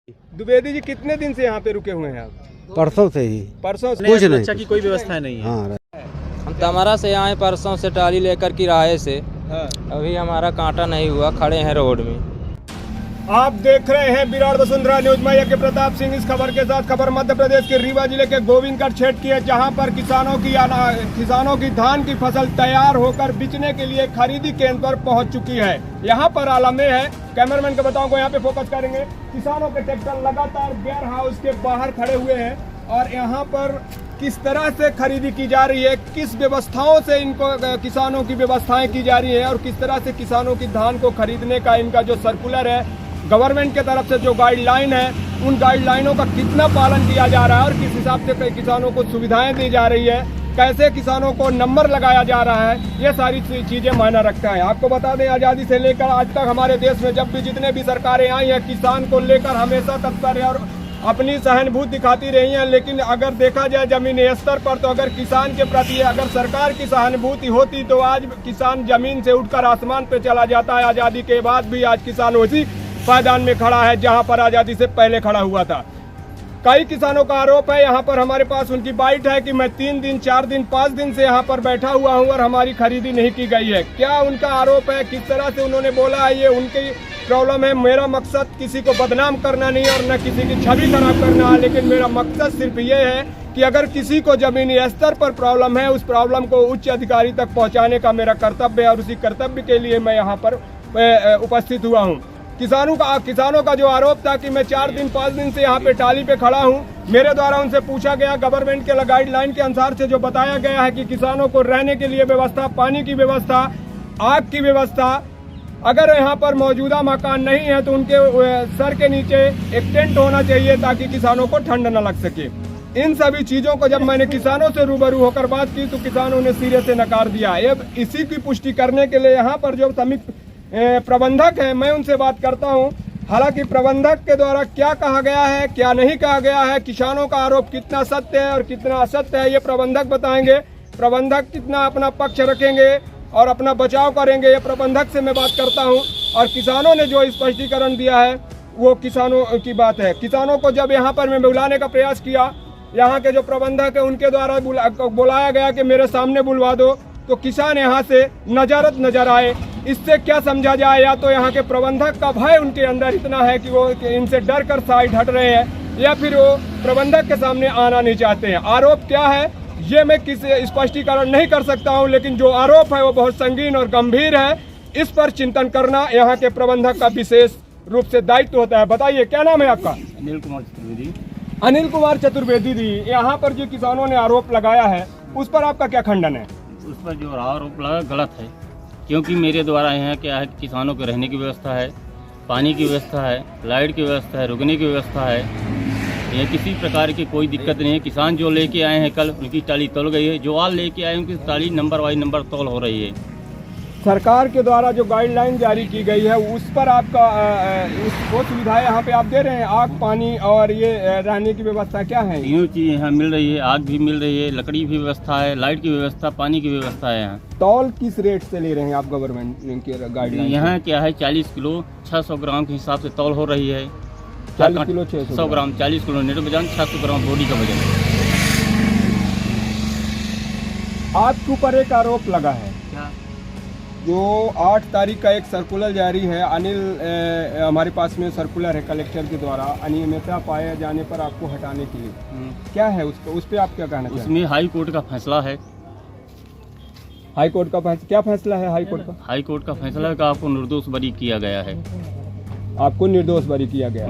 द्विवेदी जी कितने दिन से यहाँ पे रुके हुए हैं आप? परसों से ही। परसों से? कुछ नहीं, अच्छा की कोई व्यवस्था नहीं है। हाँ हम तमारा से आए परसों से ट्राली लेकर किराए से। हाँ। अभी हमारा कांटा नहीं हुआ, खड़े हैं रोड में। आप देख रहे हैं विराट वसुंधरा न्यूज में यज्ञ प्रताप सिंह। इस खबर के साथ खबर मध्य प्रदेश के रीवा जिले के गोविंदगढ़ क्षेत्र की है, जहां पर किसानों की धान की फसल तैयार होकर बिचने के लिए खरीदी केंद्र पर पहुंच चुकी है। यहां पर आलमे है, कैमरामैन को बताऊंगा, यहाँ पे फोकस करेंगे। किसानों के ट्रैक्टर लगातार वेयर हाउस के बाहर खड़े हुए हैं और यहाँ पर किस तरह से खरीदी की जा रही है, किस व्यवस्थाओं से इनको किसानों की व्यवस्थाएं की जा रही है और किस तरह से किसानों की धान को खरीदने का इनका जो सर्कुलर है, गवर्नमेंट के तरफ से जो गाइडलाइन है, उन गाइडलाइनों का कितना पालन किया जा रहा है और किस हिसाब से किसानों को सुविधाएं दी जा रही है, कैसे किसानों को नंबर लगाया जा रहा है, ये सारी चीजें मायना रखता है। आपको बता दें, आज़ादी से लेकर आज तक हमारे देश में जब भी जितने भी सरकारें आई हैं, किसान को लेकर हमेशा तत्पर है और अपनी सहानुभूति दिखाती रही हैं। लेकिन अगर देखा जाए जमीनी स्तर पर, तो अगर किसान के प्रति अगर सरकार की सहानुभूति होती तो आज किसान जमीन से उठकर आसमान पे चला जाता है। आज़ादी के बाद भी आज किसान उसी पायदान में खड़ा है जहां पर आज़ादी से पहले खड़ा हुआ था। कई किसानों का आरोप है, यहाँ पर हमारे पास उनकी बाइट है कि मैं 3 दिन 4 दिन 5 दिन से यहाँ पर बैठा हुआ हूँ और हमारी खरीदी नहीं की गई है। क्या उनका आरोप है, किस तरह से उन्होंने बोला है, ये उनकी प्रॉब्लम है। मेरा मकसद किसी को बदनाम करना नहीं और न किसी की छवि खराब करना है, लेकिन मेरा मकसद सिर्फ ये है कि अगर किसी को जमीनी स्तर पर प्रॉब्लम है, उस प्रॉब्लम को उच्च अधिकारी तक पहुँचाने का मेरा कर्तव्य है और उसी कर्तव्य के लिए मैं यहाँ पर उपस्थित हुआ हूँ। किसानों का जो आरोप था कि मैं 4 दिन 5 दिन से यहाँ पे टाली पे खड़ा हूँ, मेरे द्वारा उनसे पूछा गया, गवर्नमेंट के गाइडलाइन के अनुसार से जो बताया गया है कि किसानों को रहने के लिए व्यवस्था, पानी की व्यवस्था, आग की व्यवस्था, अगर यहाँ पर मौजूदा मकान नहीं है तो उनके सर के नीचे एक टेंट होना चाहिए ताकि किसानों को ठंड न लग सके। इन सभी चीजों को जब मैंने किसानों से रूबरू होकर बात की तो किसानों ने सिरे से नकार दिया। अब इसी की पुष्टि करने के लिए यहाँ पर जो समिति प्रबंधक है, मैं उनसे बात करता हूं। हालांकि प्रबंधक के द्वारा क्या कहा गया है, क्या नहीं कहा गया है, किसानों का आरोप कितना सत्य है और कितना असत्य है, ये प्रबंधक बताएंगे। प्रबंधक कितना अपना पक्ष रखेंगे और अपना बचाव करेंगे, ये प्रबंधक से मैं बात करता हूं। और किसानों ने जो स्पष्टीकरण दिया है वो किसानों की बात है। किसानों को जब यहाँ पर मैं बुलाने का प्रयास किया, यहाँ के जो प्रबंधक है उनके द्वारा बुलाया गया कि मेरे सामने बुलवा दो, तो किसान यहाँ से नजरत नजर आए। इससे क्या समझा जाए, या तो यहाँ के प्रबंधक का भय उनके अंदर इतना है कि वो इनसे डर कर साइड हट रहे हैं, या फिर वो प्रबंधक के सामने आना नहीं चाहते हैं। आरोप क्या है ये मैं किसी स्पष्टीकरण नहीं कर सकता हूँ, लेकिन जो आरोप है वो बहुत संगीन और गंभीर है। इस पर चिंतन करना यहाँ के प्रबंधक का विशेष रूप से दायित्व होता है। बताइए, क्या नाम है आपका? अनिल कुमार चतुर्वेदी। अनिल कुमार चतुर्वेदी जी, यहाँ पर जो किसानों ने आरोप लगाया है उस पर आपका क्या खंडन है? उस पर जो आरोप लगा गलत है, क्योंकि मेरे द्वारा यहाँ क्या है, किसानों के रहने की व्यवस्था है, पानी की व्यवस्था है, लाइट की व्यवस्था है, रुकने की व्यवस्था है। यह किसी प्रकार की कोई दिक्कत नहीं है। किसान जो लेके आए हैं कल, उनकी टाली तोल गई है। जो आज लेके आए उनकी टाली नंबर वाइज नंबर तोल हो रही है। सरकार के द्वारा जो गाइडलाइन जारी की गई है उस पर आपका वो सुविधाएं यहाँ पे आप दे रहे हैं, आग, पानी और ये रहने की व्यवस्था क्या है? तीनों चीज़ यहाँ मिल रही है, आग भी मिल रही है, लकड़ी की व्यवस्था है, लाइट की व्यवस्था, पानी की व्यवस्था है। यहाँ तौल किस रेट से ले रहे हैं आप गवर्नमेंट के गाइडलाइन? यहाँ क्या है, 40 किलो 600 ग्राम के हिसाब से तौल हो रही है। 40 किलो 600 ग्राम, 40 किलो नेट वजन, 600 ग्राम बॉडी का वजन। आपके ऊपर एक आरोप लगा है जो 8 तारीख का एक सर्कुलर जारी है, अनिल हमारे पास में सर्कुलर है कलेक्टर के द्वारा, अनियमितता पाए जाने पर आपको हटाने के लिए। क्या है उस पर आप क्या कहना चाहते हैं? उसमें हाई कोर्ट का फैसला है। हाई कोर्ट का फैसला? क्या फैसला है हाई कोर्ट का? हाई कोर्ट का फैसला है कि आपको निर्दोष बरी किया गया है। आपको निर्दोष बरी किया गया?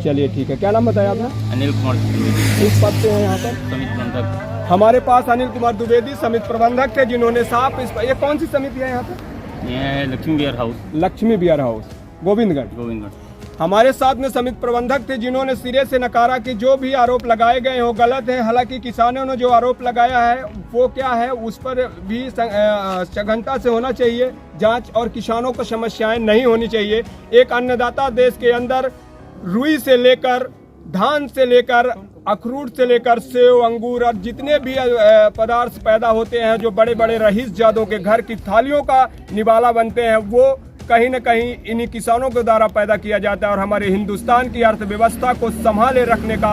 चलिए ठीक है। क्या नाम बताया आपने? अनिल कुमार द्विवेदी। किस पद पे हैं यहाँ पर? समिति प्रबंधक। हमारे पास अनिल कुमार द्विवेदी समिति प्रबंधक थे, जिन्होंने साफ ये कौन सी समिति है यहाँ पे? ये है Lakshmi beer house. Lakshmi beer house, Govindgarh. हमारे साथ में समिति प्रबंधक थे जिन्होंने सिरे से नकारा कि जो भी आरोप लगाए गए हो गलत है। हालांकि किसानों ने जो आरोप लगाया है वो क्या है, उस पर भी सघनता से होना चाहिए जांच और किसानों को समस्याएं नहीं होनी चाहिए। एक अन्नदाता देश के अंदर रुई से लेकर, धान से लेकर, अखरूट से लेकर सेव, अंगूर और जितने भी पदार्थ पैदा होते हैं जो बड़े बड़े रईस जादों के घर की थालियों का निवाला बनते हैं, वो कहीं न कहीं इन्हीं किसानों के द्वारा पैदा किया जाता है। और हमारे हिंदुस्तान की अर्थव्यवस्था को संभाले रखने का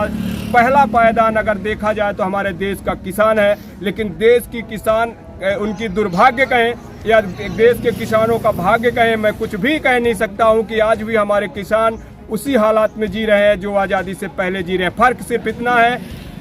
पहला पायदान अगर देखा जाए तो हमारे देश का किसान है। लेकिन देश की किसान उनकी दुर्भाग्य कहें या देश के किसानों का भाग्य कहें, मैं कुछ भी कह नहीं सकता हूं कि आज भी हमारे किसान उसी हालात में जी रहे हैं जो आज़ादी से पहले जी रहे हैं। फर्क सिर्फ इतना है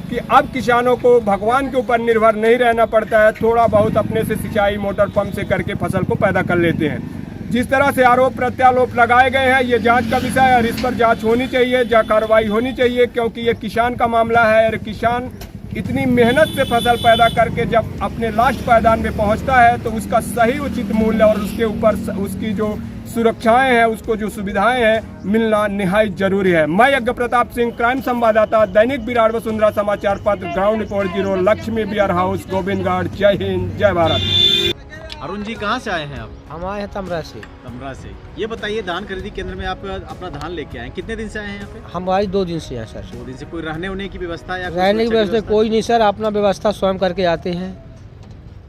कि अब किसानों को भगवान के ऊपर निर्भर नहीं रहना पड़ता है, थोड़ा बहुत अपने से सिंचाई मोटर पंप से करके फसल को पैदा कर लेते हैं। जिस तरह से आरोप प्रत्यारोप लगाए गए हैं ये जांच का विषय है और इस पर जांच होनी चाहिए, कार्रवाई होनी चाहिए, क्योंकि ये किसान का मामला है। और किसान इतनी मेहनत से फसल पैदा करके जब अपने लास्ट पायदान में पहुंचता है तो उसका सही उचित मूल्य और उसके ऊपर उसकी जो सुरक्षाएं हैं, उसको जो सुविधाएं हैं मिलना निहायत जरूरी है। मैं यज्ञ प्रताप सिंह, क्राइम संवाददाता, दैनिक विराट वसुंधरा समाचार पत्र, ground report bureau, Lakshmi beer house, Govindgarh. जय हिंद, जय भारत। अरुण जी कहाँ से आए हैं आप? हम आए हैं तमरा से। तमरा से। ये बताइए, धान खरीदी केंद्र में आप अपना धान लेके आए हैं, कितने दिन से आए हैं यहाँ पे? हम आज 2 दिन से हैं सर। 2 दिन से। कोई रहने होने की व्यवस्था या रहने की व्यवस्था कोई नहीं सर, अपना व्यवस्था स्वयं करके आते हैं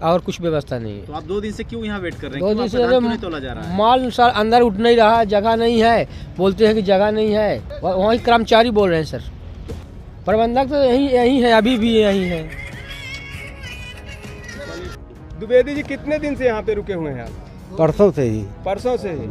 और कुछ व्यवस्था नहीं है। तो आप 2 दिन से क्यों यहाँ वेट कर रहे हैं? 2 दिन से नहीं तोला जा रहा है? माल सर अंदर उठ नहीं रहा, जगह नहीं है, बोलते हैं कि जगह नहीं है। वहीं कर्मचारी बोल रहे हैं सर, प्रबंधक तो यही है, अभी भी यही है। द्विवेदी जी कितने दिन से यहाँ पे रुके हुए हैं आप? परसों से ही। परसों से ही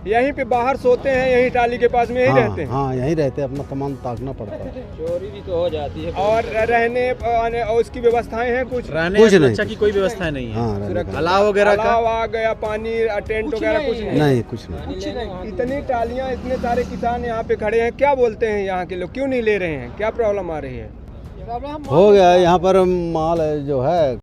यहीं पे बाहर सोते हैं, यहीं टाली के पास में यहीं रहते हैं? हाँ, यहीं रहते हैं, अपना सामान ताकना पड़ता है। चोरी भी तो हो जाती है। और रहने और उसकी व्यवस्थाएं हैं कुछ? रहने कुछ या नहीं। सुरक्षा की कोई व्यवस्था नहीं है? हाँ, रहने का। अलाव वगैरह का? अलाव आ गया, पानी, टेंट वगैरह कुछ नहीं? नहीं, कुछ नहीं। इतनी टालियां, इतने सारे किसान यहाँ पे खड़े हैं, क्या बोलते हैं यहाँ के लोग, क्यों नहीं ले रहे हैं, क्या प्रॉब्लम आ रही है? हो गया यहाँ पर माल जो है